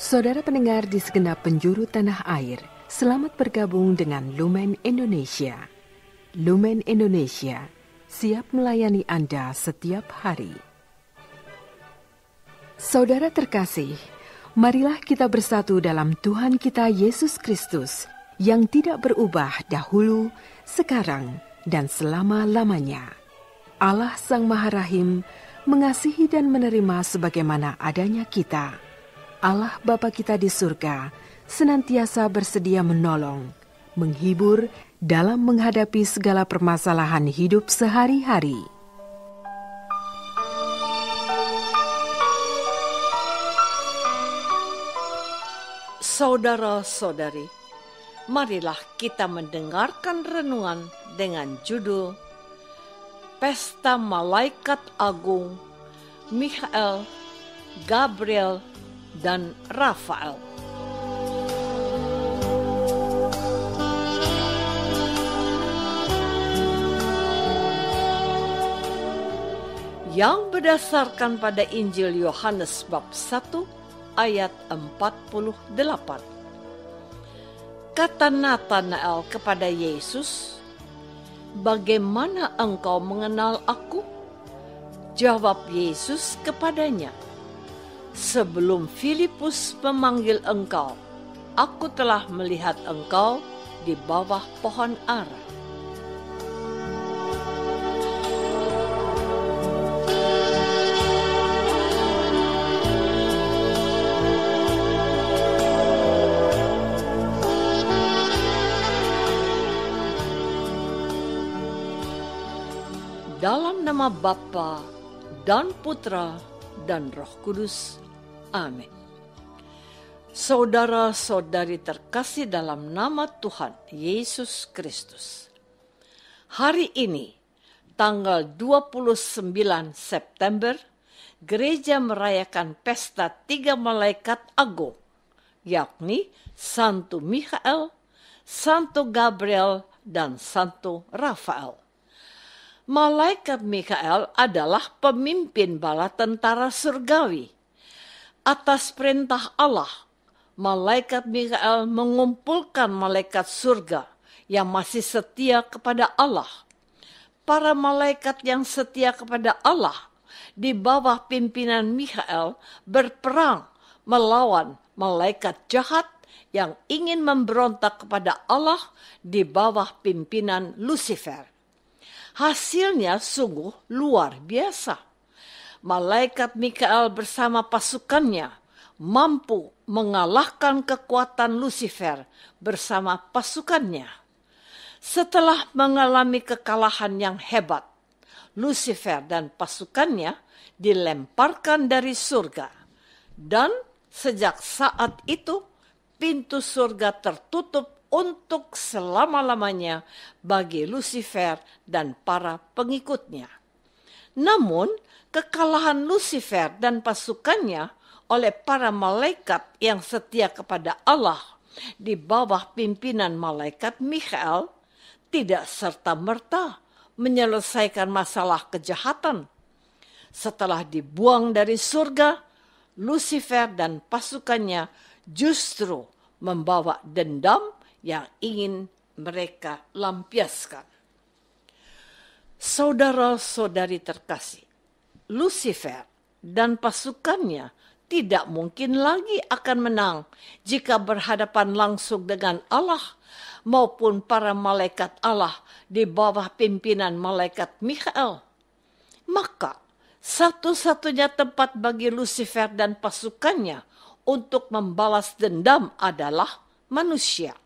Saudara pendengar di segenap penjuru tanah air, selamat bergabung dengan Lumen Indonesia. Lumen Indonesia, siap melayani Anda setiap hari. Saudara terkasih, marilah kita bersatu dalam Tuhan kita Yesus Kristus yang tidak berubah dahulu, sekarang, dan selama-lamanya. Allah Sang Maha Rahim mengasihi dan menerima sebagaimana adanya kita. Allah Bapa kita di surga senantiasa bersedia menolong, menghibur dalam menghadapi segala permasalahan hidup sehari-hari. Saudara-saudari, marilah kita mendengarkan renungan dengan judul Pesta Malaikat Agung, Mikhael, Gabriel, dan Rafael. Yang berdasarkan pada Injil Yohanes bab 1 ayat 48. Kata Natanael kepada Yesus, "Bagaimana engkau mengenal aku?" Jawab Yesus kepadanya, "Sebelum Filipus memanggil engkau, aku telah melihat engkau di bawah pohon ara." Dalam nama Bapa dan Putra dan Roh Kudus. Amin. Saudara-saudari terkasih dalam nama Tuhan Yesus Kristus. Hari ini, tanggal 29 September, gereja merayakan pesta 3 malaikat agung, yakni Santo Mikhael, Santo Gabriel, dan Santo Rafael. Malaikat Mikhael adalah pemimpin bala tentara surgawi. Atas perintah Allah, malaikat Mikhael mengumpulkan malaikat surga yang masih setia kepada Allah. Para malaikat yang setia kepada Allah di bawah pimpinan Mikhael berperang melawan malaikat jahat yang ingin memberontak kepada Allah di bawah pimpinan Lucifer. Hasilnya sungguh luar biasa. Malaikat Mikhael bersama pasukannya mampu mengalahkan kekuatan Lucifer bersama pasukannya. Setelah mengalami kekalahan yang hebat, Lucifer dan pasukannya dilemparkan dari surga. Dan sejak saat itu, pintu surga tertutup untuk selama-lamanya bagi Lucifer dan para pengikutnya. Namun, kekalahan Lucifer dan pasukannya oleh para malaikat yang setia kepada Allah di bawah pimpinan malaikat Mikhael tidak serta-merta menyelesaikan masalah kejahatan. Setelah dibuang dari surga, Lucifer dan pasukannya justru membawa dendam yang ingin mereka lampiaskan. Saudara-saudari terkasih, Lucifer dan pasukannya tidak mungkin lagi akan menang jika berhadapan langsung dengan Allah maupun para malaikat Allah di bawah pimpinan malaikat Mikhael. Maka satu-satunya tempat bagi Lucifer dan pasukannya untuk membalas dendam adalah manusia.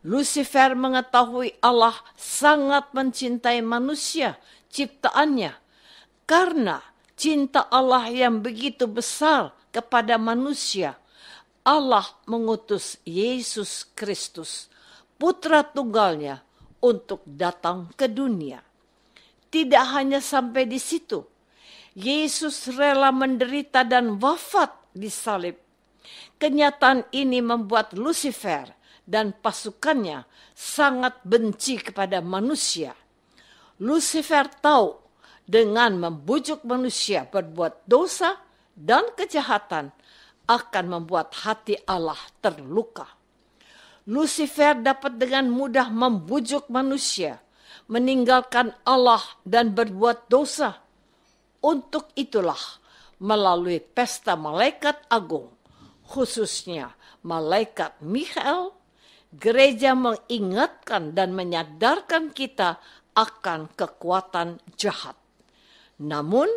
Lucifer mengetahui Allah sangat mencintai manusia, ciptaannya. Karena cinta Allah yang begitu besar kepada manusia, Allah mengutus Yesus Kristus, Putra Tunggalnya, untuk datang ke dunia. Tidak hanya sampai di situ, Yesus rela menderita dan wafat di salib. Kenyataan ini membuat Lucifer dan pasukannya sangat benci kepada manusia. Lucifer tahu dengan membujuk manusia berbuat dosa dan kejahatan akan membuat hati Allah terluka. Lucifer dapat dengan mudah membujuk manusia meninggalkan Allah dan berbuat dosa. Untuk itulah melalui pesta malaikat agung, khususnya malaikat Mikhael, gereja mengingatkan dan menyadarkan kita akan kekuatan jahat. Namun,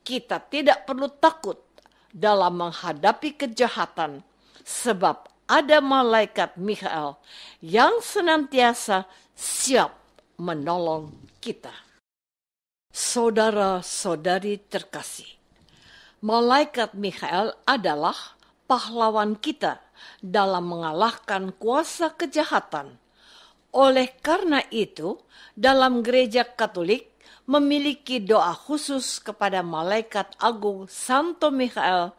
kita tidak perlu takut dalam menghadapi kejahatan, sebab ada malaikat Mikhael yang senantiasa siap menolong kita. Saudara-saudari terkasih, malaikat Mikhael adalah pahlawan kita dalam mengalahkan kuasa kejahatan. Oleh karena itu, dalam gereja Katolik memiliki doa khusus kepada malaikat agung Santo Mikhael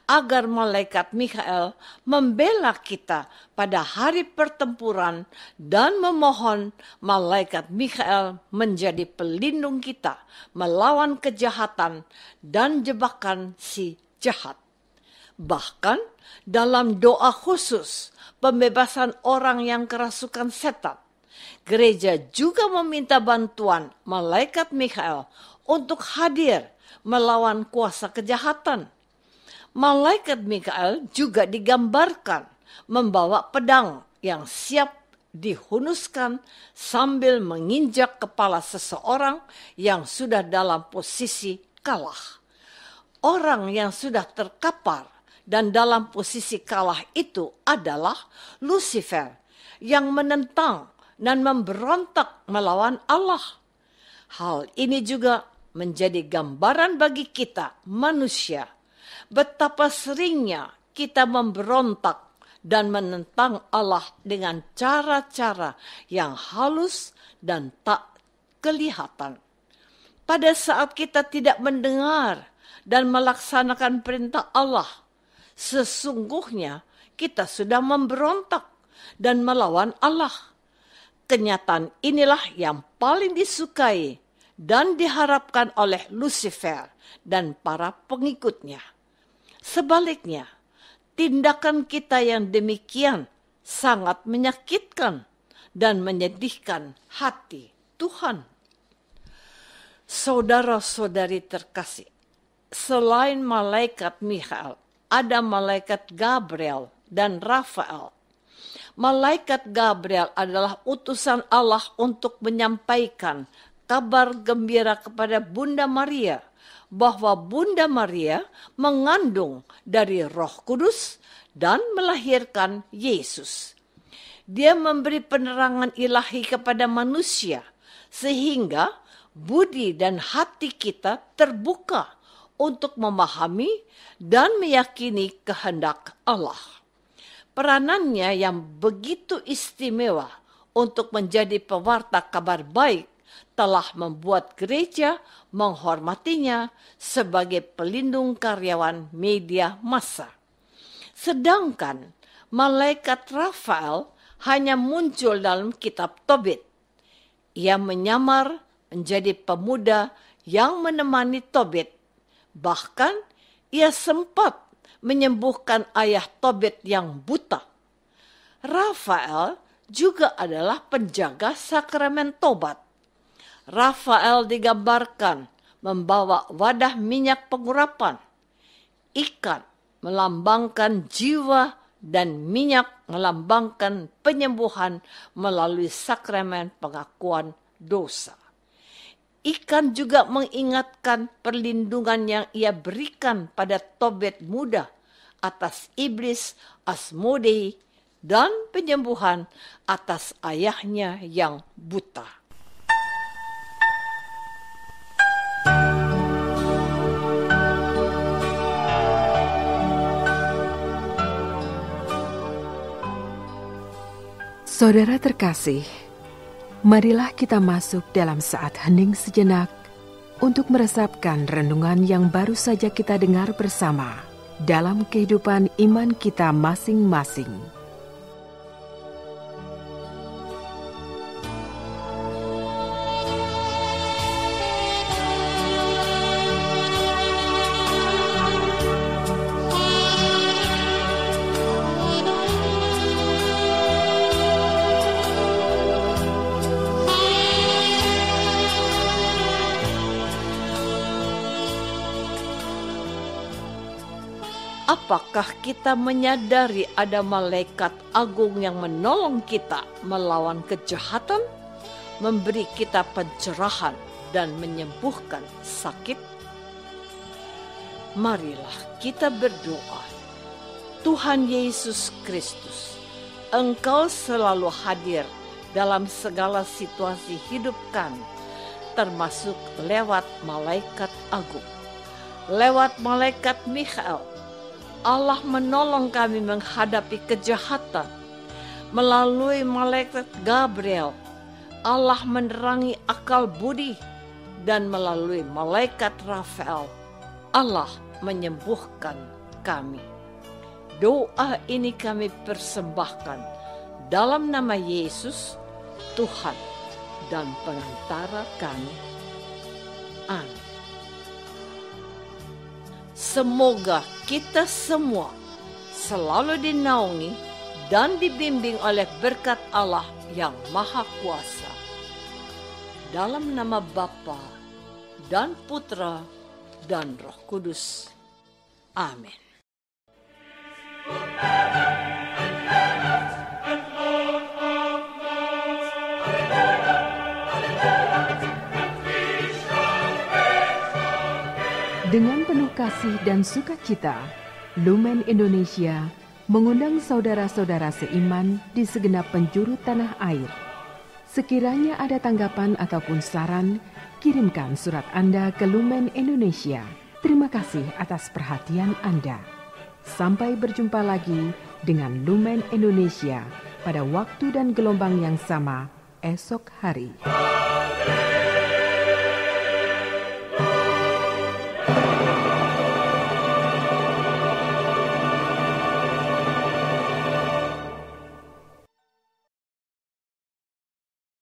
agar malaikat Mikhael membela kita pada hari pertempuran dan memohon malaikat Mikhael menjadi pelindung kita melawan kejahatan dan jebakan si jahat. Bahkan dalam doa khusus pembebasan orang yang kerasukan setan, gereja juga meminta bantuan malaikat Mikhael untuk hadir melawan kuasa kejahatan. Malaikat Mikhael juga digambarkan membawa pedang yang siap dihunuskan sambil menginjak kepala seseorang yang sudah dalam posisi kalah. Orang yang sudah terkapar dan dalam posisi kalah itu adalah Lucifer yang menentang dan memberontak melawan Allah. Hal ini juga menjadi gambaran bagi kita manusia, betapa seringnya kita memberontak dan menentang Allah dengan cara-cara yang halus dan tak kelihatan. Pada saat kita tidak mendengar dan melaksanakan perintah Allah, sesungguhnya kita sudah memberontak dan melawan Allah. Kenyataan inilah yang paling disukai dan diharapkan oleh Lucifer dan para pengikutnya. Sebaliknya, tindakan kita yang demikian sangat menyakitkan dan menyedihkan hati Tuhan. Saudara-saudari terkasih, selain malaikat Mikhael, ada malaikat Gabriel dan Rafael. Malaikat Gabriel adalah utusan Allah untuk menyampaikan kabar gembira kepada Bunda Maria bahwa Bunda Maria mengandung dari Roh Kudus dan melahirkan Yesus. Dia memberi penerangan ilahi kepada manusia sehingga budi dan hati kita terbuka untuk memahami dan meyakini kehendak Allah. Peranannya yang begitu istimewa untuk menjadi pewarta kabar baik telah membuat gereja menghormatinya sebagai pelindung karyawan media massa. Sedangkan malaikat Rafael hanya muncul dalam kitab Tobit. Ia menyamar menjadi pemuda yang menemani Tobit. Bahkan ia sempat menyembuhkan ayah Tobit yang buta. Rafael juga adalah penjaga sakramen tobat. Rafael digambarkan membawa wadah minyak pengurapan. Ikan melambangkan jiwa dan minyak melambangkan penyembuhan melalui sakramen pengakuan dosa. Ikan juga mengingatkan perlindungan yang ia berikan pada Tobit muda atas iblis Asmodei dan penyembuhan atas ayahnya yang buta. Saudara terkasih, marilah kita masuk dalam saat hening sejenak untuk meresapkan renungan yang baru saja kita dengar bersama dalam kehidupan iman kita masing-masing. apakah kita menyadari ada malaikat agung yang menolong kita melawan kejahatan, memberi kita pencerahan, dan menyembuhkan sakit? Marilah kita berdoa. Tuhan Yesus Kristus, Engkau selalu hadir dalam segala situasi hidup kami, termasuk lewat malaikat agung. Lewat malaikat Mikhael, Allah menolong kami menghadapi kejahatan. Melalui malaikat Gabriel, Allah menerangi akal budi. Dan melalui malaikat Rafael, Allah menyembuhkan kami. Doa ini kami persembahkan dalam nama Yesus, Tuhan dan Pengantara kami. Amin. Semoga kita semua selalu dinaungi dan dibimbing oleh berkat Allah yang Maha Kuasa. Dalam nama Bapa dan Putra dan Roh Kudus. Amin. Dengan penuh kasih dan sukacita, Lumen Indonesia mengundang saudara-saudara seiman di segenap penjuru tanah air. Sekiranya ada tanggapan ataupun saran, kirimkan surat Anda ke Lumen Indonesia. Terima kasih atas perhatian Anda. Sampai berjumpa lagi dengan Lumen Indonesia pada waktu dan gelombang yang sama esok hari.